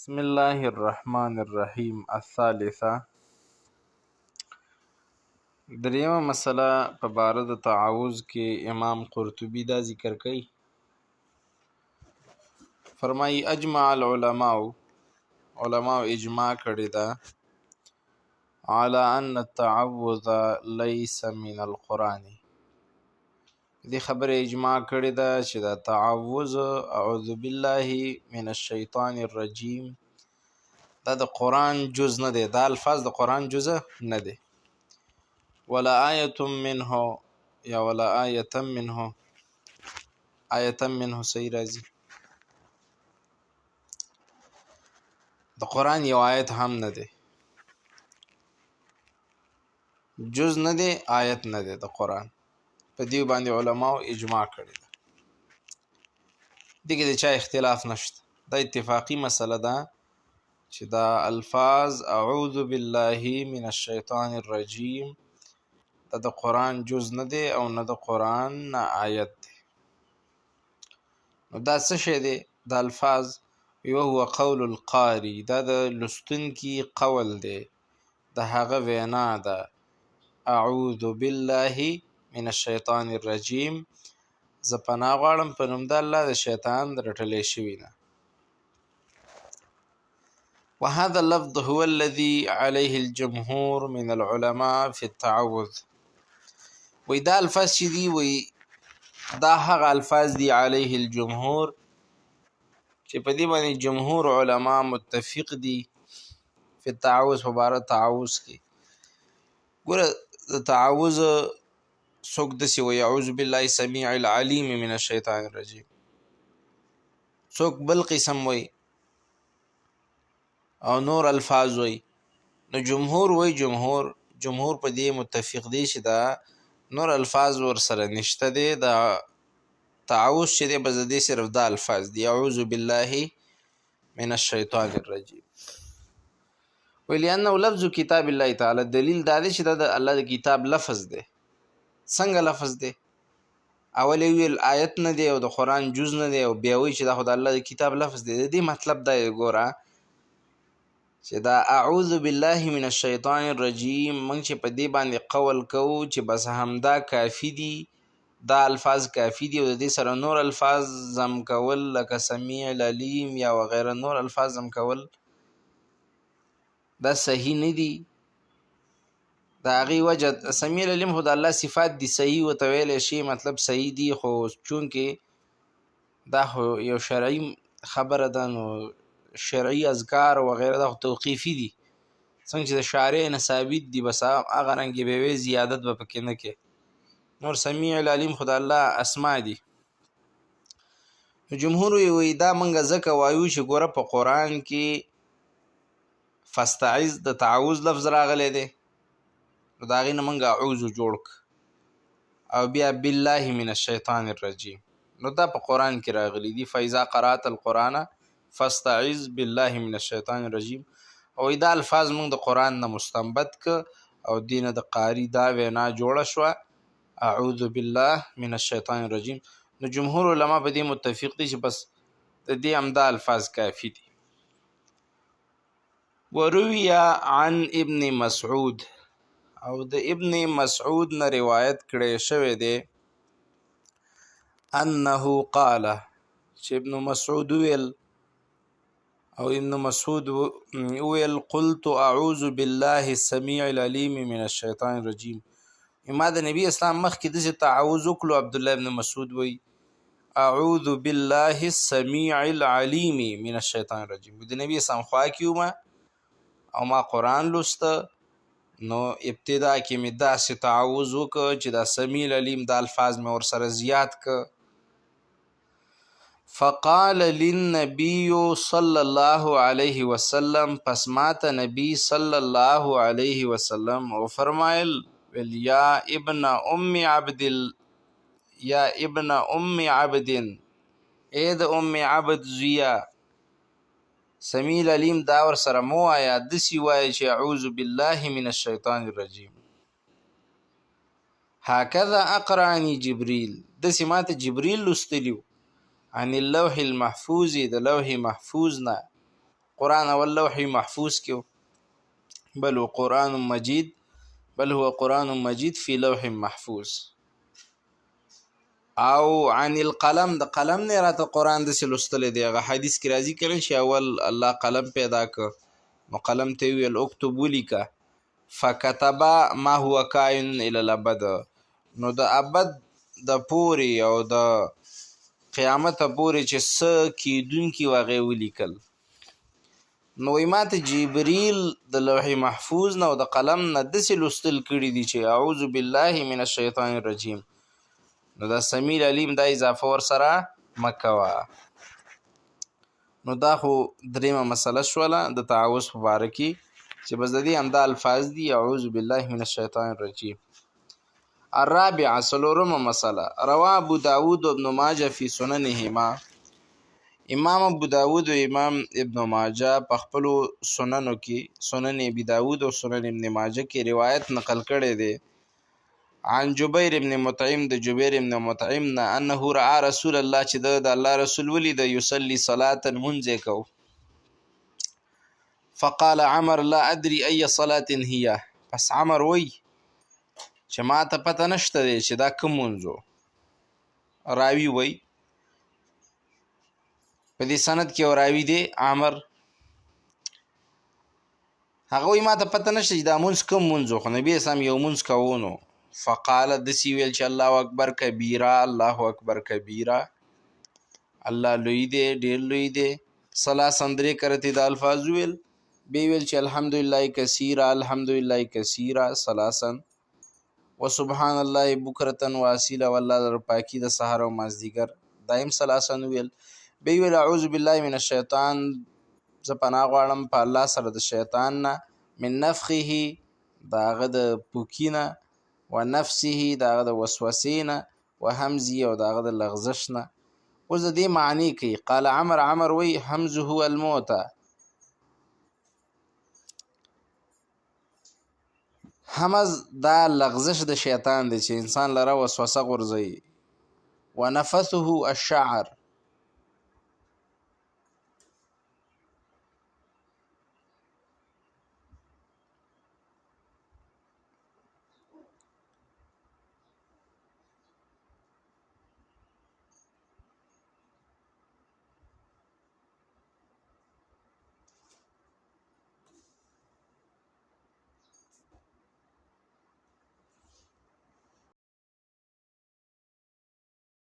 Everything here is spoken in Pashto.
بسم الله الرحمن الرحیم الثالثه. دریمه مسله په باره د تعوذ کې امام قرطبي دا ذکر کوي. فرمایي اجمع العلماء، علماء اجماع کړی ده على ان التعوذ ليس من القرآن. دې خبره اجماع کړی ده چې دا تعوذ اعوذ بالله من الشیطان الرجیم دا د قرآن جز نه دی، دا الفاظ د قرآن جزء نه دی. ولا آیة منه یا ولا آیة منه، آیة منه صحیح راځي، د قرآن یو آیت هم نه دی، جز نه دی، آیت نه دی د قرآن. په دې باندې علماو اجماع کړی ده، دې کې د چا اختلاف نشته، دا اتفاقی مسله ده چې دا الفاظ اعوذ بالله من الشیطان الرجیم دا د قرآن جز نه دی او نه د قرآن نه آیت دی. نو دا څه شی دی؟ دا الفاظ یو هو قول القاری، دا د لوستونکي قول دی، د هغه وینا ده. اعوذ بالله من الشیطان الرجیم، زه پناه غواړم په نوم د الله د شیطان د رټلی شوي نه. وهذا اللفظ هو الذي عليه الجمهور من العلماء في التعوذ. وی دا الفاظ چې دي، وی دا هغه الفاظ دي علیه الجمهور چې په دې باندې جمهور علما متفق دي په تعوذ، په باره تعوذ کې. ګوره د تعوذ څوک داسې وایي اعوذ بالله السمیع العلیم من الشیطان الرجیم، څوک بل قسم وایي او نور الفاظ وایي. نو جمهور وایي، جمهور په دې متفق دي چې دا نور الفاظ ورسره نشته دی، دا تعوذ چې دی بس د دې صرف دا الفاظ دي اعوذ بالله من الشیطان الرجیم. ولأنه لفظ کتاب الله تعالی، دلیل دا دی چې دا د الله د کتاب لفظ دی. څنګه لفظ دی؟ اول ویل آیت نه دی او د قرآن جز نه دی، او بیا وایي چې دا خو د الله د کتاب لفظ دی. د دې مطلب دا دی ګوره چې دا اعوذ بالله من الشیطان الرجیم موږ چې په دې باندې قول کوو چې بس همدا کافي دي، دا الفاظ کافي دي، او د دې سره نور الفاظ ضم کول لکه سمیع العلیم یا وغیره نور الفاظ ضم کول دا صحیح نه دي. د هغې وجه سمیع العلیم خو د الله صفات دي، صحیح ورته ویلی شي، مطلب صحیح دي، خو چونکې دا خو یو شرعي خبره ده، نو شرعي اذکار وغیره دا خو توقیفي دي، څنګه چې د شارع نه ثابت دي بس هغه رنګې به وی زیادت به پکې نه کې. نور سمیع العلیم خو د الله اسما دي. نو جمهور وی دا منګه ځکه وایو چې ګوره په قرآن کې فاستعذ د تعوذ لفظ راغلی دی، نو د هغې نه منګه اعوذ جوړ او بیا بالله من الشیطان الرجیم، نو دا په قرآن کې راغلی دي. فاذا قرأت القرآن فاستعذ بالله من الشیطان الرجیم. او دا الفاظ موږ د قرآن نه مستنبط که او دینه د قاری دا وینا جوړه شوه اعوذ بالله من الشیطان الرجیم. نو جمهور علما په دې متفق دي چې بس د دې همدا الفاظ کافي دي. وروي عن ابن مسعود، او د ابن مسعود نه روایت کړی شوی دی انه قال، چې ابن مسعود ویل، او ابن مسعود ویل قلت اعوذ بالله السمیع العلیم من الشیطان الرجیم. ما د نبی اسلام مخکې داسې تعوذ وکړو. عبدالله ابن مسعود وی اعوذ بالله السمیع العلیم من الشیطان الرجیم. د نبی اسلام خوا کې وم او ما قرآن لوسته، نو ابتدا کې مې داسې تعوذ وکړ چې دا سمیع العلیم دا الفاظ مې ورسره زیات کړ. فقال للنبي صلى الله عليه وسلم، پس ماته نبی صلی الله علیه وسلم او فرمایل یا ابن ام عبد، یا ابن ام عبد، اے د ام عبد زویا، سمیع العلیم دا ورسره مو وایه، داسې وایه چې اعوذ بالله من الشیطان الرجیم. هکذا اقرأني جبریل، داسې ماته جبریل لوستلیو عن اللوح المحفوظ، د لوح محفوظ نه، قرآن اول لوح محفوظ کې بل هو قرآن مجید فی لوح محفوظ. او عن القلم د قلم نه راته قرآن داسې لوستلی دی. هغه حدیث کې راځي کنه چې اول الله قلم پیدا که نو قلم ته یې ویل اکتب ولیکه فکتب ما هو کائن الی الابد، نو د ابد د پورې او د قیامت پورې چې څه کیدونکي و هغې ولیکل. نو وایي ما ته جبریل د لوح محفوظ نه او د قلم نه داسې لوستل کړي دي چې اعوذ بالله من الشیطان الرجیم. نو دا سمیع العلیم دا اضافه ورسره مه کوه. نو دا خو دریمه مسله شوله د تعوذ په باره کې چې بس د دې همدا الفاظ دي اعوذ بالله من الشیطان الرجیم. الرابعه څلورمه مسله رواه ابو داود و ابن ماجه فی سننهما. امام ابو داود و امام ابن ماجه په خپلو سننو کې سنن ابي داود او سنن ابن ماجه کې روایت نقل کړی دی عن جبیر ابن مطعم د جبیر ابن مطعم نه انه رعا رسول الله چې د الله رسول ولید یصلي صلاة منځ کو فقال عمر لا ادري اي صلاة هي. پس عمر وی چې ما ته پته نشته دی چې دا کوم منځو. راوی وی په دې سند کې راوی دی عمر، هغه وی ما ته پته نشته چې دا منځ کوم منځو، خو نبی اسلام یو منځ کوونو. فقال دسی ویل چې الله اکبر کبیره الله اکبر کبیره، الله لوی دی ډیر لوی دی. ثلاثاً درې کرتې د الفاظ ویل، بیا ویل چې الحمدلله کثیره الحمدلله کثیره ثلاثاً وسبحان الله بکرة واصیله والله لره پاکي د سحر او مازدیګر دایم ثلاثاً ویل. بیا ویل اعوذ بالله من الشیطان زه پناه غواړم په الله سره د شیطان نه من نفخه د هغه د پوکي نه و نفسه د هغه د وسوسې نه و همزي او د هغه د لغزش نه. اوس د دې معنی کوي. قال عمر وی همزه الموت، همز دا لغزش د شیطان دی چې انسان لره وسوسه غورځوي. و نفثه الشعر